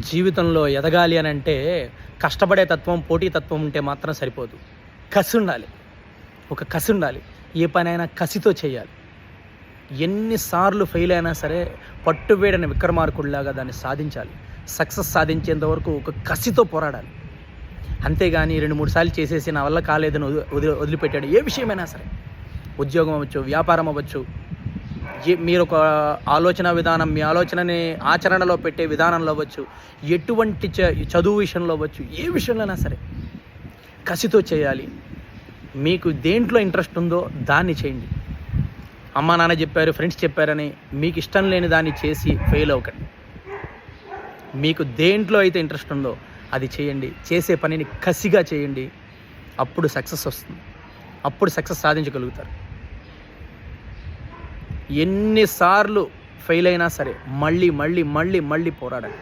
జీవితంలో ఎదగాలి అని అంటే కష్టపడే తత్వం, పోటీ తత్వం ఉంటే మాత్రం సరిపోదు. కసి ఉండాలి. ఒక కసి ఉండాలి. ఏ పనైనా కసితో చేయాలి. ఎన్నిసార్లు ఫెయిల్ అయినా సరే పట్టువేడని విక్రమార్కుడిలాగా దాన్ని సాధించాలి. సక్సెస్ సాధించేంత వరకు ఒక కసితో పోరాడాలి. అంతేగాని 2-3 సార్లు చేసేసి నా వల్ల కాలేదని వదిలిపెట్టాడు. ఏ విషయమైనా సరే, ఉద్యోగం అవ్వచ్చు, వ్యాపారం అవ్వచ్చు, మీరు ఒక ఆలోచన విధానం, మీ ఆలోచనని ఆచరణలో పెట్టే విధానంలో అవ్వచ్చు, ఎటువంటి చదువు విషయంలో అవ్వచ్చు, ఏ విషయంలోనైనా సరే కసితో చేయాలి. మీకు దేంట్లో ఇంట్రెస్ట్ ఉందో దాన్ని చేయండి. అమ్మా నాన్న చెప్పారు, ఫ్రెండ్స్ చెప్పారని మీకు ఇష్టం లేని దాన్ని చేసి ఫెయిల్ అవ్వకండి. మీకు దేంట్లో అయితే ఇంట్రెస్ట్ ఉందో అది చేయండి. చేసే పనిని కసిగా చేయండి. అప్పుడు సక్సెస్ వస్తుంది. అప్పుడు సక్సెస్ సాధించగలుగుతారు. ఎన్నిసార్లు ఫెయిల్ అయినా సరే మళ్ళీ పోరాడండి.